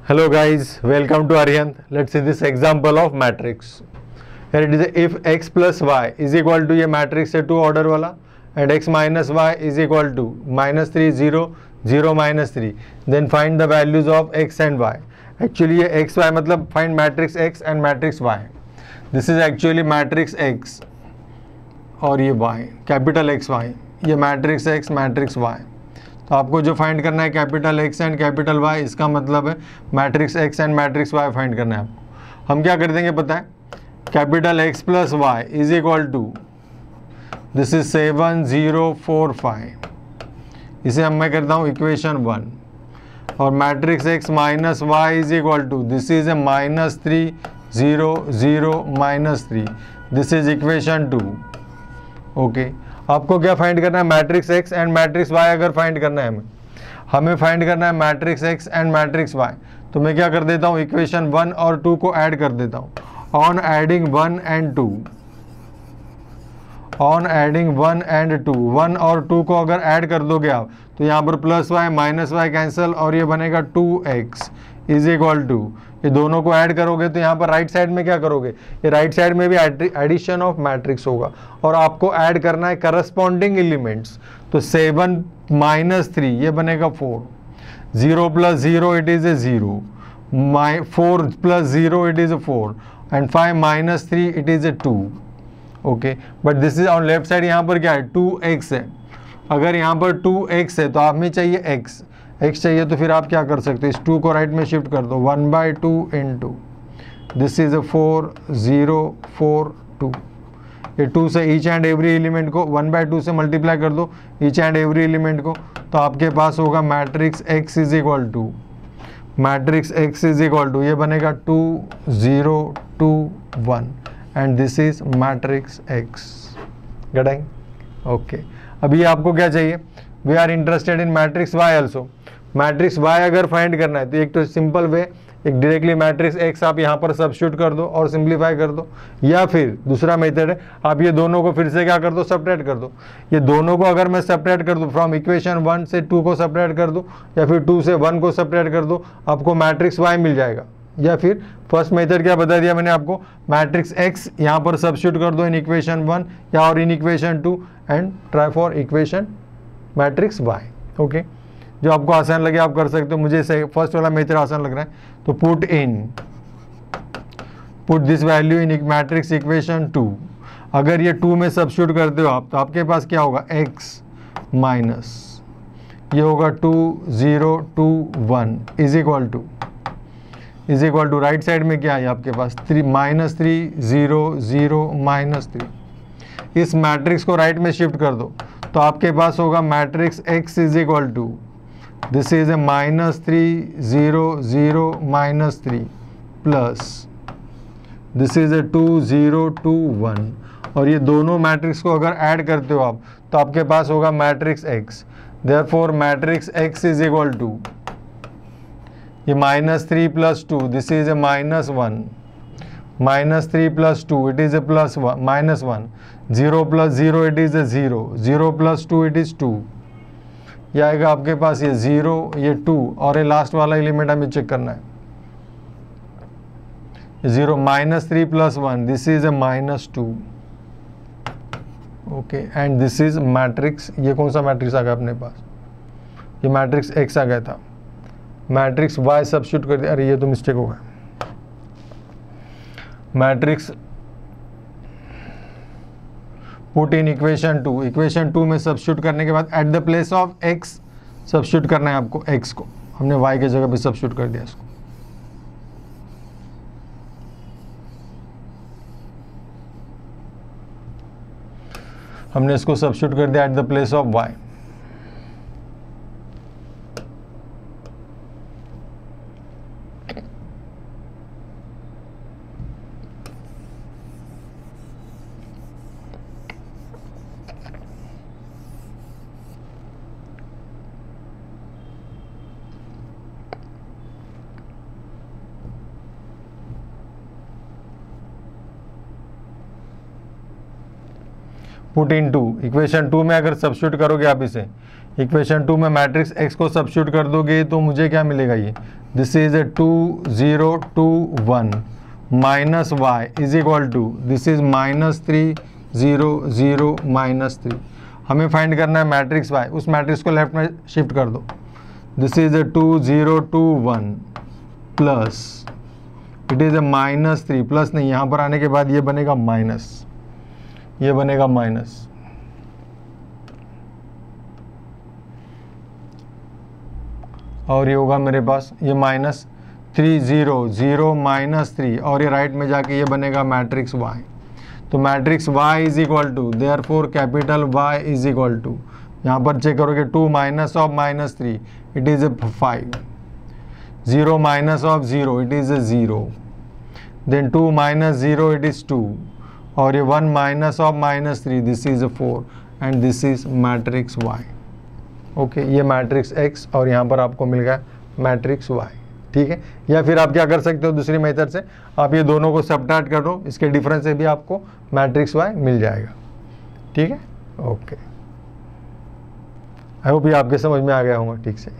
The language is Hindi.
Hello guys, welcome to Aryan. Let's see this example of matrix. Here it is if x plus y is equal to ये matrix है 2 order वाला and x minus y is equal to -3 0 0 -3 then find the values of x and y. Actually ये x y मतलब find matrix x and matrix y. This is actually matrix x और ये y capital X y, ये matrix x matrix y. तो आपको जो फाइंड करना है capital X and capital Y, इसका मतलब है matrix X and matrix Y find करना है आपको. हम क्या कर देंगे पता है, capital X plus Y is equal to this is 7045, इसे हम मैं करता हूँ इक्वेशन 1. और matrix X minus Y is equal to this is a -3 0 0 -3, this is equation 2. Okay, आपको क्या फाइंड करना है, matrix X and matrix Y. अगर फाइंड करना है हमें फाइंड करना है matrix X and matrix Y, तो मैं क्या कर देता हूँ इक्वेशन 1 और 2 को ऐड कर देता हूँ. On adding 1 and 2, on adding 1 and 2, 1 और 2 को अगर ऐड कर दोगे आप तो यहाँ पर plus Y minus Y cancel और ये बनेगा 2x इज इक्वल टू, ये दोनों को ऐड करोगे तो यहाँ पर राइट साइड में क्या करोगे, ये राइट साइड में भी एडिशन ऑफ मैट्रिक्स होगा और आपको ऐड करना है करस्पॉन्डिंग एलिमेंट्स. तो 7 - 3 ये बनेगा 4, 0 + 0 it is a 0, 4 + 0 it is A 4 and 5 - 3 it is a 2. Okay, but this is on left side, यहाँ पर क्या है 2x है. अगर यहाँ पर 2x है तो आप में चाहिए x चाहिए, तो फिर आप क्या कर सकते हो, इस 2 को राइट में शिफ्ट कर दो, 1/2 इंटू दिस इज 4 0 4 2. ये 2 से ईच एंड एवरी एलिमेंट को 1/2 से मल्टीप्लाई कर दो, ईच एंड एवरी एलिमेंट को, तो आपके पास होगा matrix x is equal to, matrix x is equal to ये बनेगा 2 0 2 1 and this is matrix x. गडाइंग. ओके, अभी आपको क्या चाहिए, we are interested in matrix y also. Matrix y अगर फाइंड करना है तो एक तो सिंपल वे, एक डायरेक्टली मैट्रिक्स x आप यहाँ पर सब्स्टिट्यूट कर दो और सिंप्लीफाई कर दो, या फिर दूसरा मेथड है आप ये दोनों को फिर से क्या कर दो, सेपरेट कर दो. ये दोनों को अगर मैं सेपरेट कर दूँ फ्रॉम इक्वेशन 1 से 2 को सेपरेट कर दूँ या फिर 2 से 1 को सेपरेट कर दो, आपको मैट्रिक्स y मिल जाएगा. या फिर फर्स्ट मेथड क्या बता दिया मैंने आपको, मैट्रिक्स x यहाँ पर सब्स्टिट्यूट कर दो इन इक्वेशन 1 या और in equation 2 and try for equation matrix y. Okay, जो आपको आसान लगे आप कर सकते हो. मुझे फर्स्ट वाला मेथड आसान लग रहा है, तो put this value in matrix equation 2. अगर ये 2 में सब्स्टिट्यूट करते हो आप तो आपके पास क्या होगा, x माइनस ये होगा 2 0 2 1 is equal to right side में क्या है आपके पास 3 -3 0 0 -3. इस मैट्रिक्स को राइट में शिफ्ट कर दो तो आपके पास होगा matrix x is equal to this is a -3 0 0 -3 plus this is a 2 0 2 1. और ये दोनों मैट्रिक्स को अगर ऐड करते हो आप तो आपके पास होगा matrix x. Therefore matrix x is equal to ये -3 + 2 this is a -1, -3 + 2 it is a +1 -1, 0 + 0 it is a 0, 0 + 2 it is 2. यह आएगा आपके पास ये 0 ये 2 और ये लास्ट वाला एलिमेंट हमें चेक करना है 0 -3 + 1 this is a -2. Okay, and this is matrix, ये कौन सा मैट्रिक्स आ गया अपने पास, ये मैट्रिक्स x आ गया था, मैट्रिक्स y सब्स्टिट्यूट कर दिया, अरे ये तो मिस्टेक होगा, matrix put in equation 2, equation 2 में सब्स्टिट्यूट करने के बाद eight the place of x substitute करना है आपको, x को हमने y के जगह पे सब्स्टिट्यूट कर दिया इसको. हमने इसको सब्स्टिट्यूट कर दिया at the place of y. Put in to, equation 2 में अगर सब्स्टिट्यूट करोगे आप इसे, इक्वेशन 2 में मैट्रिक्स x को सब्स्टिट्यूट कर दोगे तो मुझे क्या मिलेगा, ये this is 2 0 2 1 minus Y is equal to this is -3 0 0 -3। हमें फाइंड करना है मैट्रिक्स y, उस मैट्रिक्स को लेफ्ट में शिफ्ट कर दो। This is 2 0 2 1 plus it is -3 plus नहीं, यहाँ पर आने के बाद ये बनेगा माइनस, ये बनेगा माइनस, और ये होगा मेरे पास ये -3 0 0 -3, और ये राइट में जाके ये बनेगा मैट्रिक्स y। तो matrix y is equal to, therefore capital Y is equal to, यहाँ पर चेक करोगे 2 minus of -3 it is 5, 0 minus of 0 it is 0, then 2 minus 0 it is 2, और ये 1 minus of -3 this is 4 and this is matrix y। Okay, ये मैट्रिक्स x और यहाँ पर आपको मिल गया मैट्रिक्स y। ठीक है, या फिर आप क्या कर सकते हो, दूसरी मेथड से आप ये दोनों को सब्ट्रैक्ट कर दो, इसके डिफरेंस से भी आपको मैट्रिक्स y मिल जाएगा। ठीक है, ओके, आई होप ये आपके समझ में आ गया होगा ठीक से।